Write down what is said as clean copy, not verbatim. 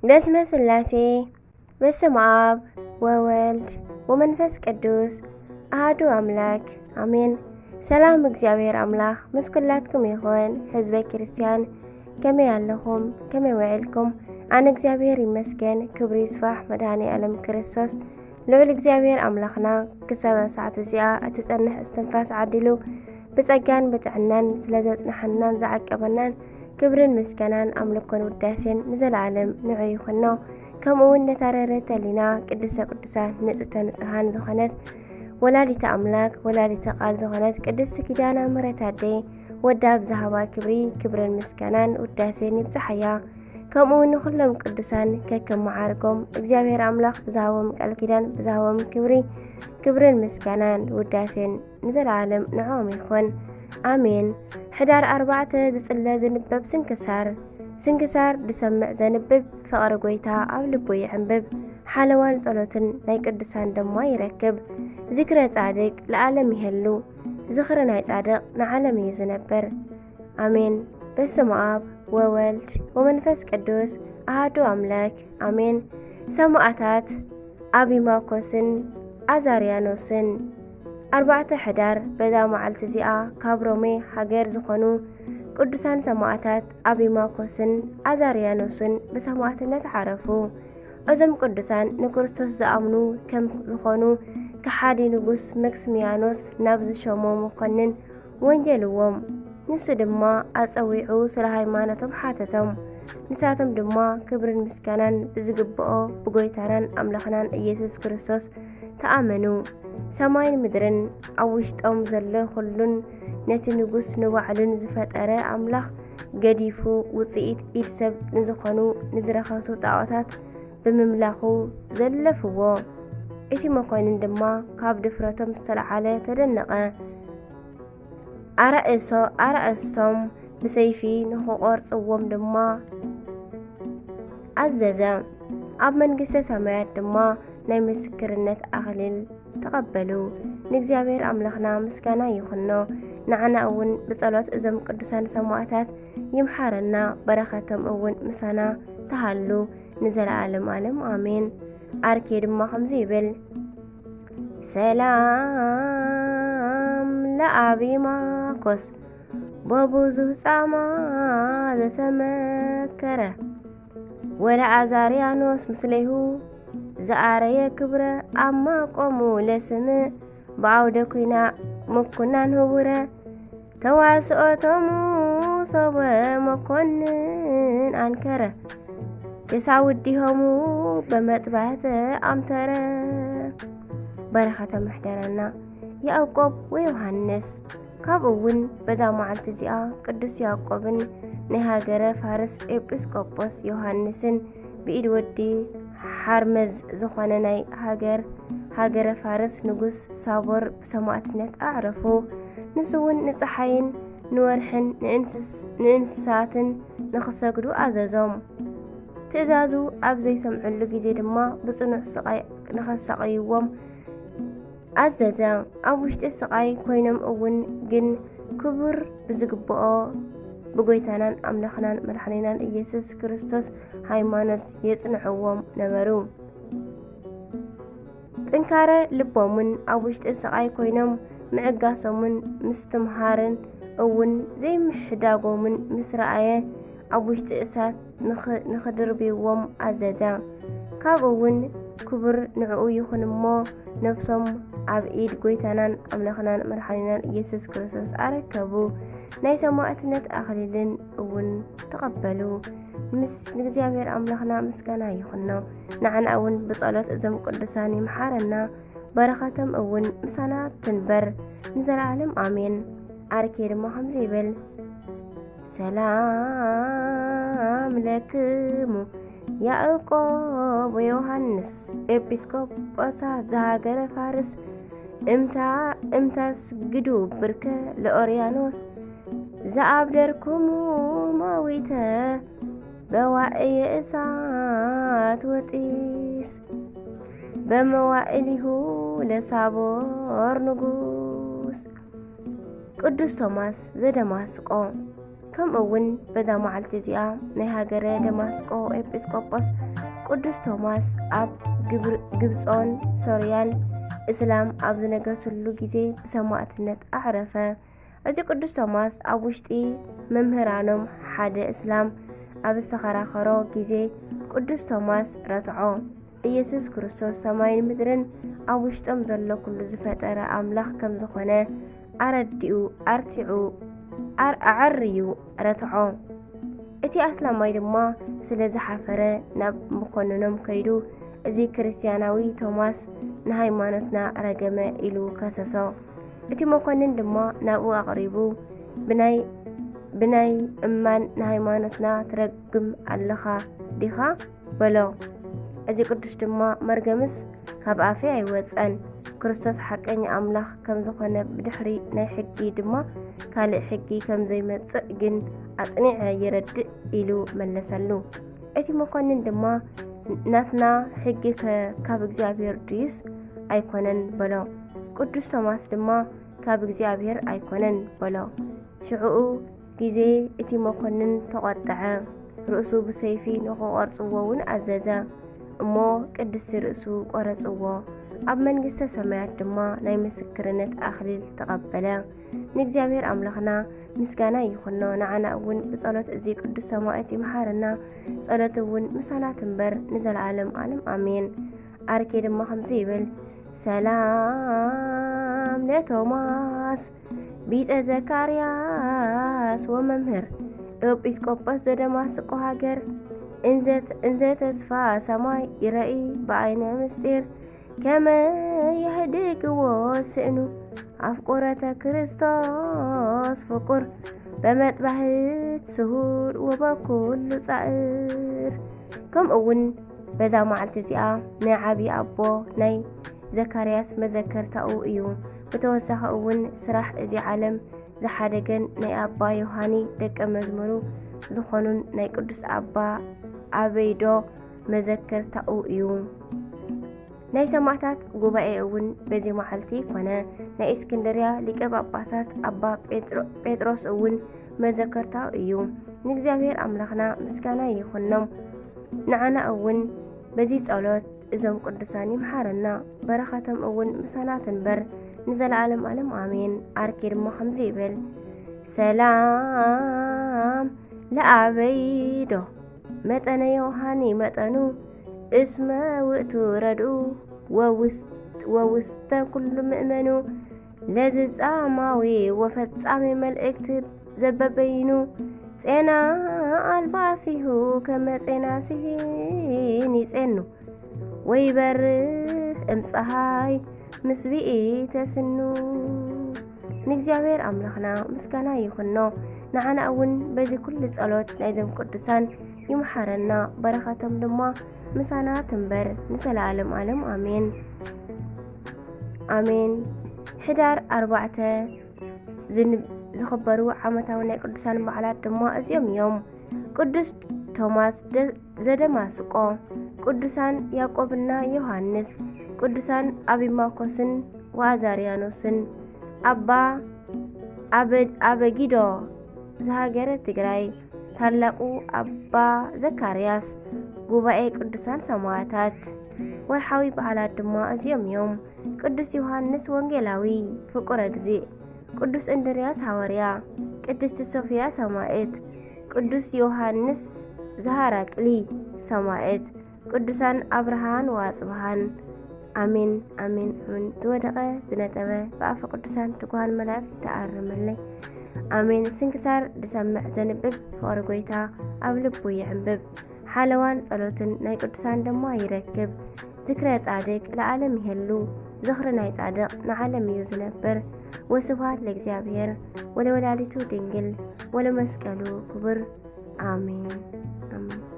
በስመ ስላሴ በስመ አብ ወወልድ ወመንፈስ ቅዱስ አሐዱ አምላክ አሜን። ሰላም እግዚአብሔር አምላክ ምስ ኩላትኩም ይኹን። ህዝበ ክርስቲያን ከመይ ኣለኹም? ከመይ ውዕልኩም? ኣነ እግዚአብሔር ይመስገን። ክብሪ ይስፋሕ መድኃኔ ዓለም ክርስቶስ ልዑል እግዚአብሔር አምላኽና ክሳብ ሰዓት እዚኣ እትጸንሕ እስትንፋስ ዓዲሉ ብጸጋን ብጥዕናን ስለዘጽንሐናን ዝዓቀበናን ክብርን ምስጋናን ኣምልኮን ውዳሴን ንዘለዓለም ንዑ ይኹኖ። ከምኡውን ነታረረት ተሊና ቅድስተ ቅዱሳን ንጽሕተ ንጹሓን ዝኾነት ወላዲተ ኣምላክ ወላዲተ ቃል ዝኾነት ቅድስቲ ኪዳነ ምሕረት ኣደይ ወዳ ብዝሃባ ክብሪ ክብርን ምስጋናን ውዳሴን ይብጽሓያ። ከምኡውን ንኹሎም ቅዱሳን ከከም መዓርጎም እግዚአብሔር አምላክ ብዝሃቦም ቃል ኪዳን ብዝሃቦም ክብሪ ክብርን ምስጋናን ውዳሴን ንዘለዓለም ንዖም ይኹን አሜን። ሕዳር 4 ዝጽለ ዝንበብ ስንክሳር ዝሰምዕ ዘንብብ ፍቕሪ ጎይታ ኣብ ልቡ ይዕንብብ። ሓለዋን ጸሎትን ናይ ቅዱሳን ደማ ይረክብ። ዚክረ ጻድቅ ለዓለም ይሄሉ ዝኽሪ ናይ ጻድቅ ንዓለም እዩ ዝነብር አሜን። በስመ አብ ወወልድ ወመንፈስ ቅዱስ አሐዱ አምላክ አሜን። ሰማዕታት አቢማኮስን አዛርያኖስን 4 ሕዳር በዛ መዓልቲ እዚኣ ካብ ሮሜ ሃገር ዝኾኑ ቅዱሳን ሰማዕታት አቢማኮስን አዛርያኖስን ብሰማዕትነት ዓረፉ። እዞም ቅዱሳን ንክርስቶስ ዝኣምኑ ከም ዝኾኑ ከሓዲ ንጉስ መክስሚያኖስ ናብ ዝሾሞ መኮንን ወንጀልዎም። ንሱ ድማ ኣጸዊዑ ስለ ሃይማኖቶም ሓተቶም። ንሳቶም ድማ ክብርን ምስጋናን ብዝግብኦ ብጎይታናን ኣምላኽናን ኢየሱስ ክርስቶስ ተኣመኑ። ሰማይን ምድርን ኣብ ውሽጦም ዘሎ ኩሉን ነቲ ንጉስ ንባዕሉን ዝፈጠረ ኣምላኽ ገዲፉ ውፅኢት ኢድ ሰብ ንዝኾኑ ንዝረኸሱ ጣዖታት ብምምላኹ ዘለፍዎ። እቲ መኮንን ድማ ካብ ድፍረቶም ዝተለዓለ ተደነቐ። ኣርእስቶም ብሰይፊ ንኽቖርጽዎም ድማ ኣዘዘ። ኣብ መንግሥተ ሰማያት ድማ ናይ ምስክርነት ኣኽሊል ተቐበሉ። ንእግዚአብሔር ኣምላኽና ምስጋና ይኹኖ። ንዓና እውን ብጸሎት እዞም ቅዱሳን ሰማዕታት ይምሓረና። በረኸቶም እውን ምሳና ተሃሉ ንዘለዓለም ዓለም አሜን። ኣርኬ ድማ ከምዚ ይብል ሰላም ለአቢማኮስ በብዙሕ ጻማ ዘተመከረ ወለአዛርያኖስ ምስለይሁ ዘአረየ ክብረ ኣማ ቆሙ ለስም ብዓውደ ኩና ምኩናን ህቡረ ተዋስኦቶሙ ሰበ መኮንን አንከረ የሳውዲሆሙ በመጥባህተ አምተረ። በረኸተ ምሕደረና ያዕቆብ ወዮሐንስ። ካብኡውን በዛ መዓልቲ እዚኣ ቅዱስ ያዕቆብን ናይ ሃገረ ፋርስ ኤጲስቆጶስ ዮሐንስን ብኢድ ወዲ ሓርመዝ ዝኾነ ናይ ሃገረ ፋርስ ንጉስ ሳቦር ብሰማዕትነት ኣዕረፉ። ንሱውን ንፀሓይን ንወርሕን ንእንስሳትን ንኽሰግዱ ኣዘዞም። ትእዛዙ ኣብ ዘይሰምዕሉ ጊዜ ድማ ብጽኑዕ ስቃይ ንኸሰቀይዎም ኣዘዘ። ኣብ ውሽጢ ስቃይ ኮይኖም እውን ግን ክቡር ብዝግብኦ ብጎይታናን ኣምላኽናን መድኃኒናን ኢየሱስ ክርስቶስ ሃይማኖት የጽንዕዎም ነበሩ። ጥንካረ ልቦምን ኣብ ውሽጢ ስቃይ ኮይኖም ምዕጋሶምን ምስትምሃርን እውን ዘይምሕዳጎምን ምስ ረኣየ ኣብ ውሽጢ እሳት ንኽድርብዎም ኣዘዘ። ካብኡውን ክቡር ንዕኡ ይኹን እሞ ነፍሶም ኣብ ኢድ ጎይታናን ኣምላኽናን መድኃኒናን ኢየሱስ ክርስቶስ ኣረከቡ። ናይ ሰማዕትነት ኣኽሊልን እውን ተቐበሉ። ምስ ንእግዚአብሔር ኣምላኽና ምስጋና ይኹኖ። ንዓና እውን ብጸሎት እዞም ቅዱሳን ይምሓረና። በረኸቶም እውን ምሳና ትንበር ንዘለዓለም አሜን። ኣርኬ ድማ ከምዚ ይብል ሰላም ለክሙ ያዕቆብ ወዮሐንስ ኤጲስቆጶሳት ዘሃገረ ፋርስ እምታስግዱ ብርከ ለኦርያኖስ ዘአብደርኩሙ ማዊተ በዋዕየ እሳት ወጢስ በመዋዕሊሁ ለሳቦር ንጉስ። ቅዱስ ቶማስ ዘደማስቆ ከምኡውን በዛ መዓልቲ እዚኣ ናይ ሃገረ ደማስቆ ኤጲስቆጶስ ቅዱስ ቶማስ ኣብ ግብጾን ሶርያን እስላም ኣብ ዝነገሱሉ ጊዜ ብሰማዕትነት ኣዕረፈ። እዚ ቅዱስ ቶማስ ኣብ ውሽጢ መምህራኖም ሓደ እስላም ኣብ ዝተኸራኸሮ ጊዜ ቅዱስ ቶማስ ረትዖ ኢየሱስ ክርስቶስ ሰማይን ምድርን ኣብ ውሽጦም ዘሎ ኩሉ ዝፈጠረ ኣምላኽ ከም ዝኾነ ኣዕርዩ ረትዖ። እቲ ኣስላማይ ድማ ስለ ዝሓፈረ ናብ መኮንኖም ከይዱ እዚ ክርስቲያናዊ ቶማስ ንሃይማኖትና ረገመ ኢሉ ከሰሶ። እቲ መኮንን ድማ ናብኡ ኣቕሪቡ ብናይ እማን ንሃይማኖትና ትረግም ኣለኻ ዲኻ በሎ። እዚ ቅዱስ ድማ መርገምስ ካብ ኣፌ ኣይወፀን ክርስቶስ ሓቀኛ ኣምላኽ ከም ዝኾነ ብድሕሪ ናይ ሕጊ ድማ ካልእ ሕጊ ከም ዘይመጽእ ግን ኣጽኒዐ ይረድእ ኢሉ መለሰሉ። እቲ መኮንን ድማ ናትና ሕጊ ካብ እግዚአብሔር ድዩስ ኣይኮነን በሎ። ቅዱስ ቶማስ ድማ ካብ እግዚአብሔር ኣይኮነን በሎ። ሽዑኡ ጊዜ እቲ መኮንን ተቆጥዐ፣ ርእሱ ብሰይፊ ንኽቆርጽዎ እውን ኣዘዘ። እሞ ቅድስቲ ርእሱ ቆረጽዎ። ኣብ መንግስተ ሰማያት ድማ ናይ ምስክርነት ኣኽሊል ተቐበለ። ንእግዚአብሔር ኣምላኽና ምስጋና ይኹኖ። ንዓና እውን ብጸሎት እዚ ቅዱስ ሰማዕት ይምሓረና። ጸሎት እውን ምሳና ትንበር ንዘለዓለም ዓለም አሜን። ኣርኬ ድማ ከምዚ ይብል ሰላም ለቶማስ ቢጸ ዘካርያስ ወመምህር ኤጲስቆጶስ ዘደማስቆ ሃገር እንዘ ተስፋ ሰማይ ይረኢ በዓይነ ምስጢር ከመ የህድግዎ ስእኑ ኣፍቆረተ ክርስቶስ ፍቁር በመጥባሕት ስሁር ወበኩሉ ጻዕር። ከምኡውን በዛ መዓልቲ እዚኣ ናይ ዓብዪ ኣቦ ናይ ዘካርያስ መዘከርታኡ እዩ። ብተወሳኺ እውን ስራሕ እዚ ዓለም ዝሓደገን ናይ ኣባ ዮሃኒ ደቀ መዝሙሩ ዝኾኑን ናይ ቅዱስ ኣባ ኣበይዶ መዘከርታኡ እዩ። ናይ ሰማዕታት ጉባኤ እውን በዚ መዓልቲ ኮነ። ናይ እስክንድርያ ሊቀ ጳጳሳት ኣባ ጴጥሮስ እውን መዘከርታው እዩ። ንእግዚአብሔር ኣምላኽና ምስጋና ይኹኖም። ንዓና እውን በዚ ጸሎት እዞም ቅዱሳን ይምሓረና። በረኸቶም እውን ምሳና ትንበር ንዘለዓለም ዓለም አሜን። ኣርኬ ድማ ከምዚ ይብል ሰላም ለኣበይዶ መጠነ ዮሃኒ መጠኑ እስመ ውእቱ ረድኡ ወውስተ ኩሉ ምእመኑ ለዝጻማዊ ወፈጻሜ መልእክት ዘበበይኑ ጼና አልባሲሁ ከመ ጼና ሲሂን ይጼኑ ወይበርህ እምፀሃይ ምስቢኢ ተስኑ። ንእግዚአብሔር ኣምላኽና ምስጋና ይኹኖ። ንዓና እውን በዚ ኩሉ ጸሎት ናይዞም ቅዱሳን ይምሓረና። በረኸቶም ድማ ምሳና ትንበር ንዘለዓለም ዓለም አሜን አሜን። ሕዳር 4 ዝኽበሩ ዓመታዊ ናይ ቅዱሳን በዓላት ድማ እዚኦም እዮም። ቅዱስ ቶማስ ዘደማስቆ፣ ቅዱሳን ያዕቆብና ዮሐንስ፣ ቅዱሳን አቢማኮስን ወአዛርያኖስን፣ አባ አበጊዶ ዘሃገረ ትግራይ፣ ታላቁ አባ ዘካርያስ፣ ጉባኤ ቅዱሳን ሰማዕታት። ወርሓዊ በዓላት ድማ እዚኦም እዮም። ቅዱስ ዮሐንስ ወንጌላዊ ፍቁረ እግዚእ፣ ቅዱስ እንድርያስ ሐዋርያ፣ ቅድስት ሶፊያ ሰማዕት፣ ቅዱስ ዮሐንስ ዘሃራቅሊ ሰማዕት፣ ቅዱሳን አብርሃን ወአጽብሃን። አሜን አሜን አሜን። ዝወደቀ ዝነጠበ በአፈ ቅዱሳን ትጉሃን መላእክት ተኣርመለይ አሜን። ስንክሳር ዝሰምዕ ዘንብብ ፍቅሪ ጎይታ ኣብ ልቡ ይዕንብብ። ሓለዋን ጸሎትን ናይ ቅዱሳን ድማ ይረክብ። ዝክረ ጻድቅ ለዓለም ይህሉ፣ ዝኽሪ ናይ ጻድቅ ንዓለም እዩ ዝነብር። ወስብሐት ለእግዚአብሔር ወለወላዲቱ ድንግል ወለመስቀሉ ክቡር አሜን አሜን።